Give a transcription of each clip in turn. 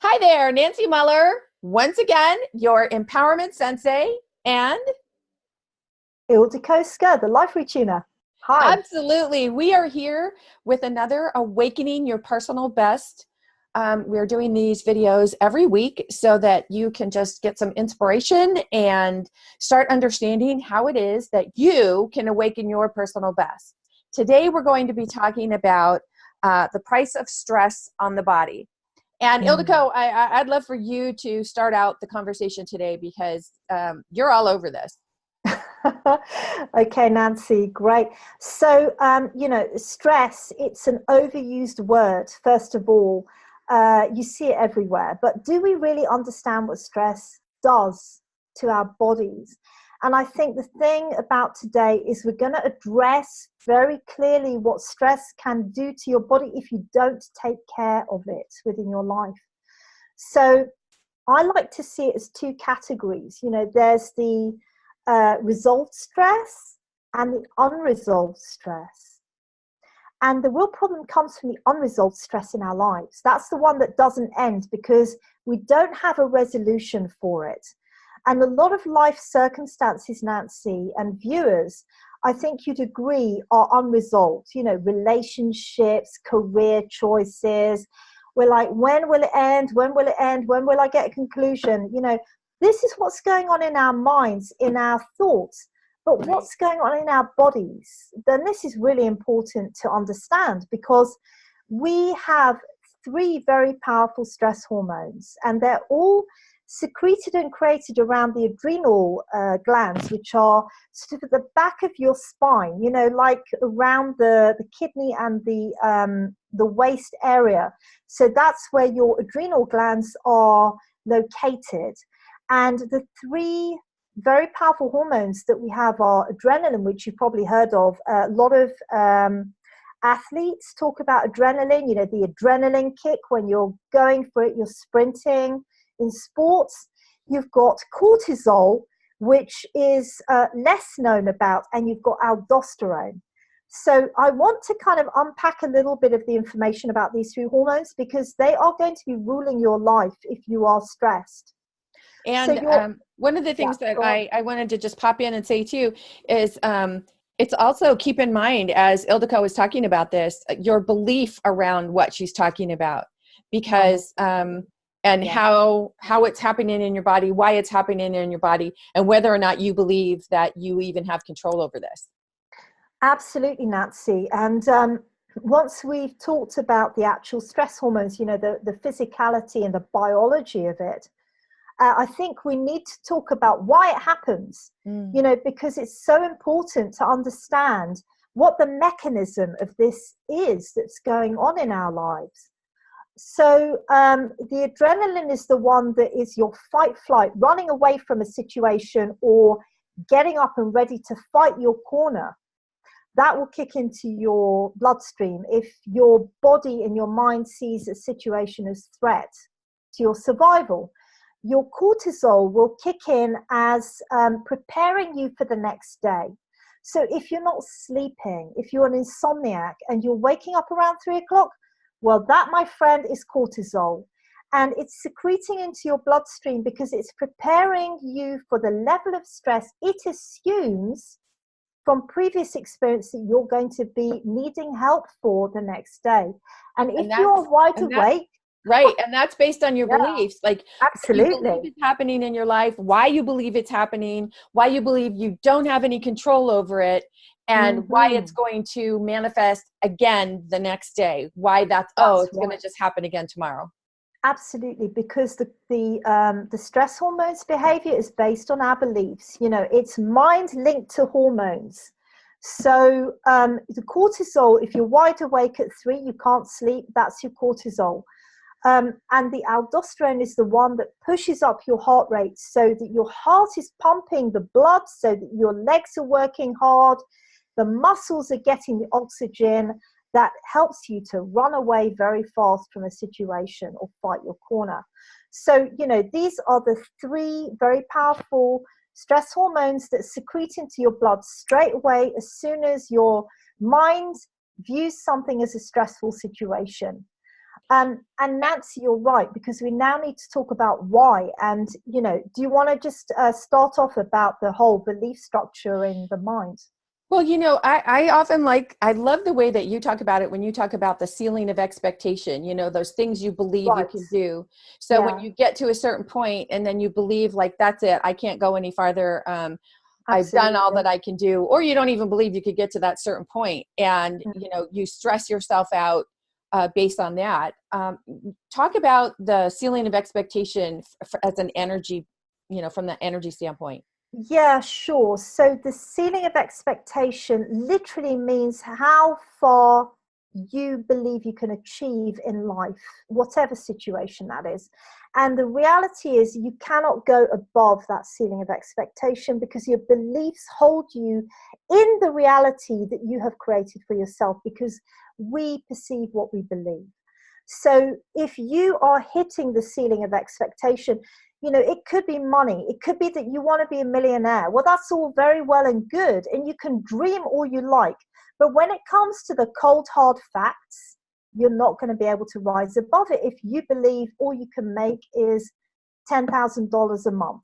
Hi there, Nancy Mueller, once again, your empowerment sensei, and Ildiko, the life retuner. Hi. absolutely, we are here with another Awakening Your Personal Best. We're doing these videos every week so that you can just get some inspiration and start understanding how it is that you can awaken your personal best. Today, we're going to be talking about the price of stress on the body. And Ildiko, I'd love for you to start out the conversation today because you're all over this. Okay, Nancy, great. So, stress, it's an overused word, first of all. You see it everywhere. But do we really understand what stress does to our bodies? And I think the thing about today is we're going to address very clearly what stress can do to your body if you don't take care of it within your life. So I like to see it as two categories. There's the resolved stress and the unresolved stress. And the real problem comes from the unresolved stress in our lives. That's the one that doesn't end because we don't have a resolution for it. And a lot of life circumstances, Nancy, and viewers, I think you'd agree, are unresolved. Relationships, career choices. We're like, when will it end? When will it end? When will I get a conclusion? This is what's going on in our minds, in our thoughts. But what's going on in our bodies? Then this is really important to understand because we have three very powerful stress hormones, and they're all secreted and created around the adrenal glands, which are sort of at the back of your spine, like around the kidney and the waist area. So that's where your adrenal glands are located. And the three very powerful hormones that we have are adrenaline, which you've probably heard of. A lot of athletes talk about adrenaline, the adrenaline kick when you're going for it, you're sprinting. In sports, you've got cortisol, which is less known about, and you've got aldosterone. So I want to kind of unpack a little bit of the information about these three hormones because they are going to be ruling your life if you are stressed. And one of the things that I wanted to just pop in and say too is it's also keep in mind, as Ildiko was talking about this, your belief around what she's talking about, because how it's happening in your body, why it's happening in your body, and whether or not you believe that you even have control over this. Absolutely, Nancy. And once we've talked about the actual stress hormones, the physicality and the biology of it, I think we need to talk about why it happens, because it's so important to understand what the mechanism of this is that's going on in our lives. So the adrenaline is the one that is your fight, flight, running away from a situation or getting up and ready to fight your corner. That will kick into your bloodstream if your body and your mind sees a situation as threat to your survival. Your cortisol will kick in as preparing you for the next day. So if you're not sleeping, if you're an insomniac and you're waking up around 3 o'clock, well, that, my friend, is cortisol. And it's secreting into your bloodstream because it's preparing you for the level of stress it assumes from previous experience that you're going to be needing help for the next day. And if you're wide awake, right, and that's based on your beliefs, like absolutely, you believe it's happening in your life, why you believe it's happening, why you believe you don't have any control over it, and why it's going to manifest again the next day. Why it's going to just happen again tomorrow. Absolutely, because the stress hormones behavior is based on our beliefs. It's mind linked to hormones. So the cortisol, if you're wide awake at 3, you can't sleep, that's your cortisol. And the aldosterone is the one that pushes up your heart rate so that your heart is pumping the blood, so that your legs are working hard, the muscles are getting the oxygen that helps you to run away very fast from a situation or fight your corner. So, these are the 3 very powerful stress hormones that secrete into your blood straight away as soon as your mind views something as a stressful situation. And Nancy, you're right, because we now need to talk about why. And, you know, do you want to just start off about the whole belief structure in the mind? Well, you know, I often I love the way that you talk about it when you talk about the ceiling of expectation, you know, those things you believe you Right. can do. So when Yeah, you get to a certain point and then you believe like, that's it, I can't go any farther. I've done all absolutely. that I can do, or you don't even believe you could get to that certain point, and Mm. you know, you stress yourself out based on that. Talk about the ceiling of expectation as an energy, you know, from the energy standpoint. Yeah, sure. So the ceiling of expectation literally means how far you believe you can achieve in life, whatever situation that is. And the reality is, you cannot go above that ceiling of expectation because your beliefs hold you in the reality that you have created for yourself, because we perceive what we believe. So if you are hitting the ceiling of expectation, you know, it could be money. It could be that you want to be a millionaire. Well, that's all very well and good. And you can dream all you like. But when it comes to the cold, hard facts, you're not going to be able to rise above it if you believe all you can make is $10,000 a month.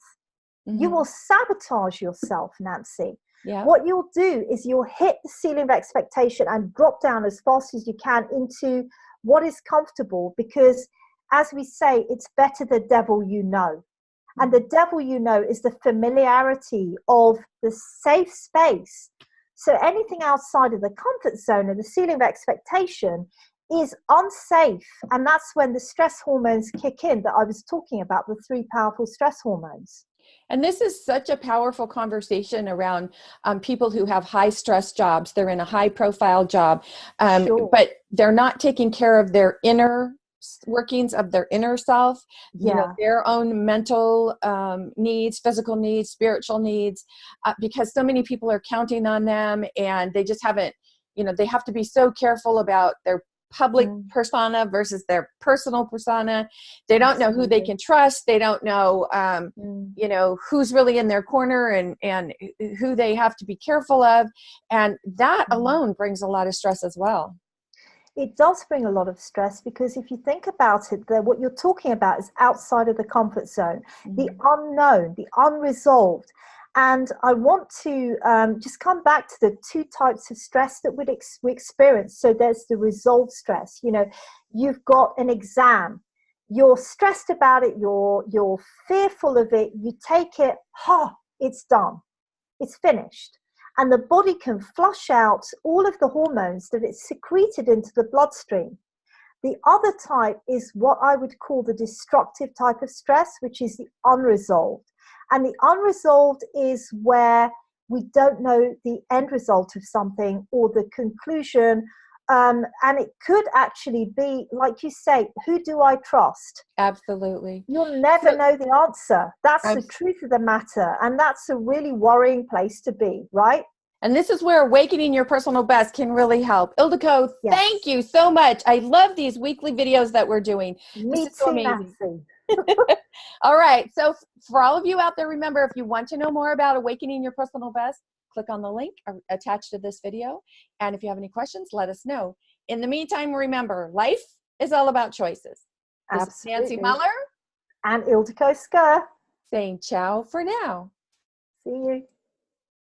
You Hmm. will sabotage yourself, Nancy. Yeah. What you'll do is you'll hit the ceiling of expectation and drop down as fast as you can into what is comfortable, because, as we say, it's better the devil you know. And the devil you know is the familiarity of the safe space. So anything outside of the comfort zone and the ceiling of expectation is unsafe. And that's when the stress hormones kick in that I was talking about, the three powerful stress hormones. And this is such a powerful conversation around people who have high stress jobs. They're in a high profile job, Sure. but they're not taking care of their inner workings of their inner self, you know, Yeah. their own mental needs, physical needs, spiritual needs, because so many people are counting on them and they just haven't, you know, they have to be so careful about their public Mm, persona versus their personal persona. They don't know who they absolutely. can trust. They don't know, Mm. you know, who's really in their corner, and who they have to be careful of, and that Mm. alone brings a lot of stress as well. It does bring a lot of stress, because if you think about it, what you're talking about is outside of the comfort zone, the Mhm. unknown, the unresolved. And I want to just come back to the two types of stress that we experience. So there's the resolved stress. You know, you've got an exam, you're stressed about it, you're fearful of it, you take it, it's done, it's finished. And the body can flush out all of the hormones that it's secreted into the bloodstream. The other type is what I would call the destructive type of stress, which is the unresolved. And the unresolved is where we don't know the end result of something or the conclusion. And it could actually be, like you say, who do I trust? Absolutely. You'll never So know the answer. That's the abs- truth of the matter. And that's a really worrying place to be, right? and this is where awakening your personal best can really help. Ildiko, thank Yes. you so much. I love these weekly videos that we're doing. This Me is so too, amazing. Nancy. All right. So for all of you out there, remember, if you want to know more about awakening your personal best, click on the link attached to this video. And if you have any questions, let us know. In the meantime, remember, life is all about choices. This is Nancy Absolutely. Mueller And Ildiko Skir. saying ciao for now. See you.